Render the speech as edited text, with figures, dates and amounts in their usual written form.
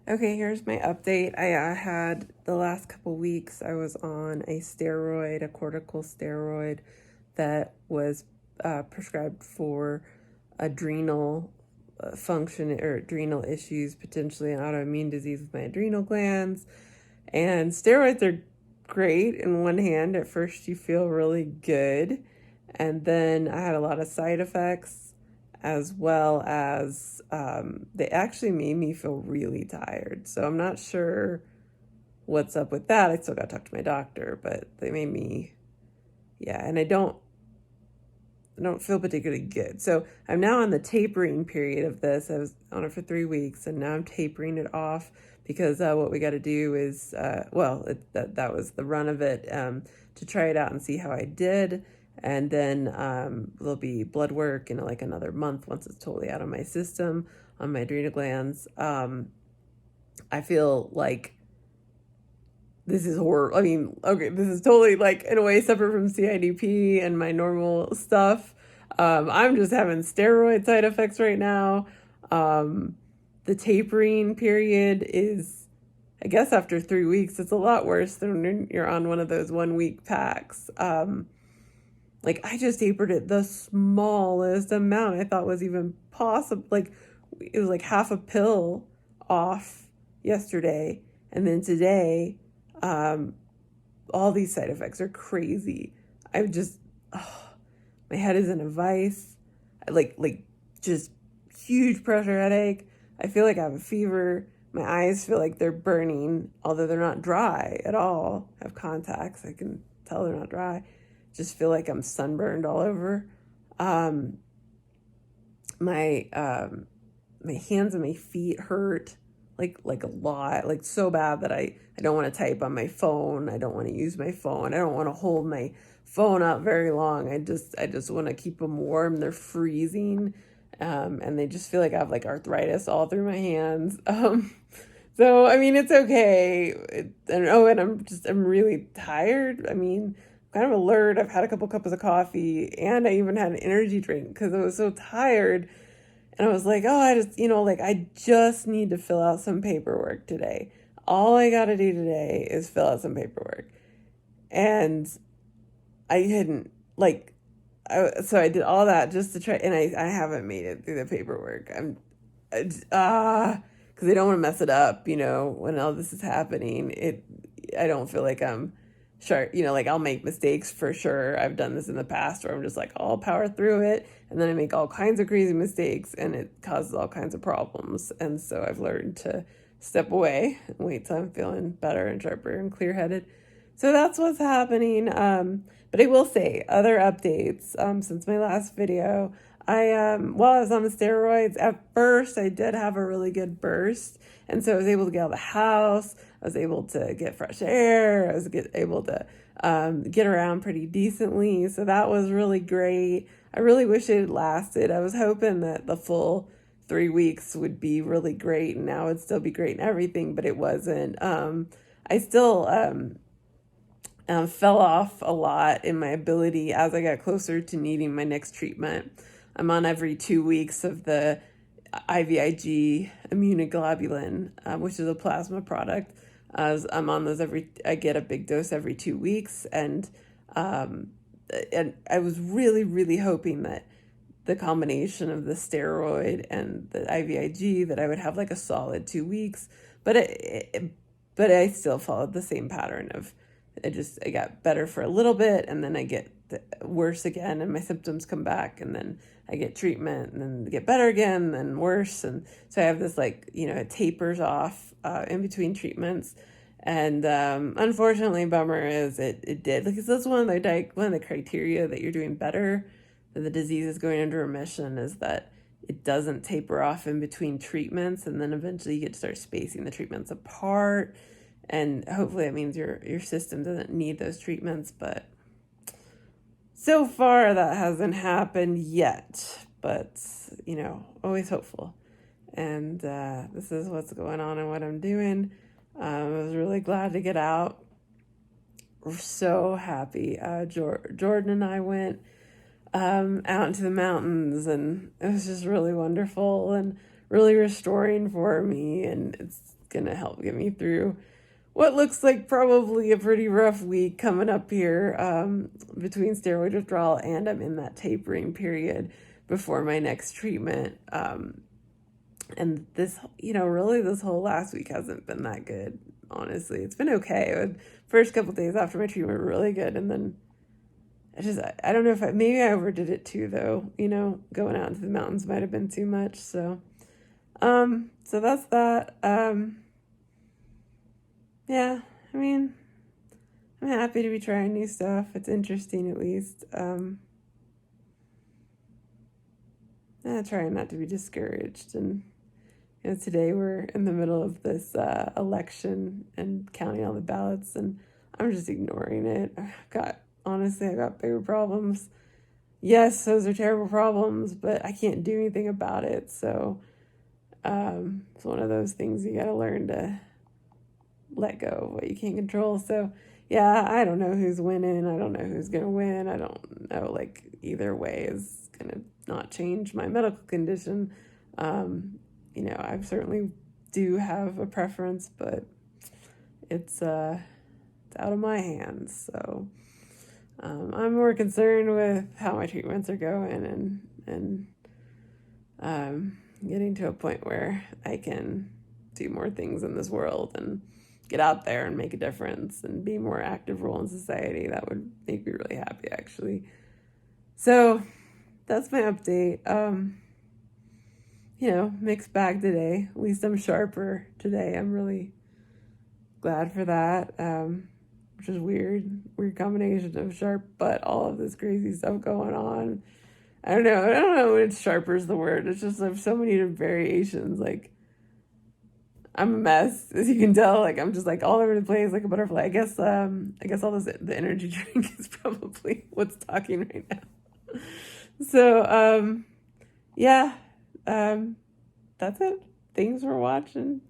Okay, here's my update. I had the last couple weeks, I was on a steroid, a cortical steroid that was prescribed for adrenal function or adrenal issues, potentially an autoimmune disease with my adrenal glands. And steroids are great in one hand. At first, you feel really good. And then I had a lot of side effects, as well as they actually made me feel really tired. So I'm not sure what's up with that. I still got to talk to my doctor, but they made me, yeah, and I don't feel particularly good. So I'm now on the tapering period of this. I was on it for 3 weeks, and now I'm tapering it off because what we got to do is, that was the run of it, to try it out and see how I did. And then there'll be blood work in like another month once it's totally out of my system on my adrenal glands. I feel like this is horrible. I mean, okay, this is totally like in a way separate from CIDP and my normal stuff. I'm just having steroid side effects right now. The tapering period is, I guess after 3 weeks, it's a lot worse than when you're on one of those 1 week packs. Like I just tapered it the smallest amount I thought was even possible. Like it was like half a pill off yesterday. And then today, all these side effects are crazy. I'm just, my head is in a vice. Like just huge pressure headache. I feel like I have a fever. My eyes feel like they're burning, although they're not dry at all. I have contacts. I can tell they're not dry. Just feel like I'm sunburned all over. My hands and my feet hurt like a lot, like so bad that I don't want to type on my phone. I don't want to use my phone. I don't want to hold my phone up very long. I just want to keep them warm. They're freezing. And they just feel like I have like arthritis all through my hands. So I mean, it's okay. And I'm really tired. I mean, kind of alert. I've had a couple cups of coffee, and I even had an energy drink because I was so tired. And I was like, oh, I just need to fill out some paperwork today. All I got to do today is fill out some paperwork. And I hadn't, so I did all that just to try, and I haven't made it through the paperwork. Because I don't want to mess it up, when all this is happening. I don't feel like I'm sure, like I'll make mistakes for sure. I've done this in the past where I'm just like, I'll power through it. And then I make all kinds of crazy mistakes and it causes all kinds of problems. And so I've learned to step away and wait till I'm feeling better and sharper and clear headed. So that's what's happening. But I will say other updates, since my last video. While I was on the steroids, at first I did have a really good burst. And so I was able to get out of the house. I was able to get fresh air. I was able to get around pretty decently. So that was really great. I really wish it had lasted. I was hoping that the full 3 weeks would be really great and now it'd still be great and everything, but it wasn't. I still fell off a lot in my ability as I got closer to needing my next treatment. I'm on every 2 weeks of the IVIG immunoglobulin, which is a plasma product. I'm on those I get a big dose every 2 weeks. And I was really, really hoping that the combination of the steroid and the IVIG, that I would have like a solid 2 weeks. But I still followed the same pattern of, I got better for a little bit and then I get worse again and my symptoms come back and then I get treatment and then get better again and then worse. And so I have this it tapers off in between treatments. And unfortunately, bummer is it did, because that's one of the criteria that you're doing better, that the disease is going into remission, is that it doesn't taper off in between treatments, and then eventually you get to start spacing the treatments apart. And hopefully that means your system doesn't need those treatments, but so far that hasn't happened yet. But, always hopeful. And this is what's going on and what I'm doing. I was really glad to get out. We're so happy. Jordan and I went out into the mountains, and it was just really wonderful and really restoring for me. And gonna help get me through what looks like probably a pretty rough week coming up here, between steroid withdrawal and I'm in that tapering period before my next treatment. And this, really this whole last week hasn't been that good, honestly. It's been okay. The first couple days after my treatment were really good, and then I don't know if maybe I overdid it too, though. Going out into the mountains might have been too much. So that's that. Yeah, I mean, I'm happy to be trying new stuff. It's interesting, at least. Trying not to be discouraged. And today we're in the middle of this election and counting all the ballots, and I'm just ignoring it. Honestly, I got bigger problems. Yes, those are terrible problems, but I can't do anything about it. So it's one of those things you got to learn to let go of what you can't control. So yeah, I don't know who's winning. I don't know who's going to win. I don't know, either way is going to not change my medical condition. I certainly do have a preference, but it's out of my hands. So I'm more concerned with how my treatments are going and getting to a point where I can do more things in this world and get out there and make a difference and be a more active role in society. That would make me really happy, actually. So that's my update. Mixed bag today. At least I'm sharper today. I'm really glad for that. Which is weird combination of sharp, but all of this crazy stuff going on. I don't know if sharper is the word. It's just there's so many variations. I'm a mess, as you can tell. I'm just all over the place like a butterfly. I guess all this, the energy drink is probably what's talking right now. So, yeah, that's it. Thanks for watching.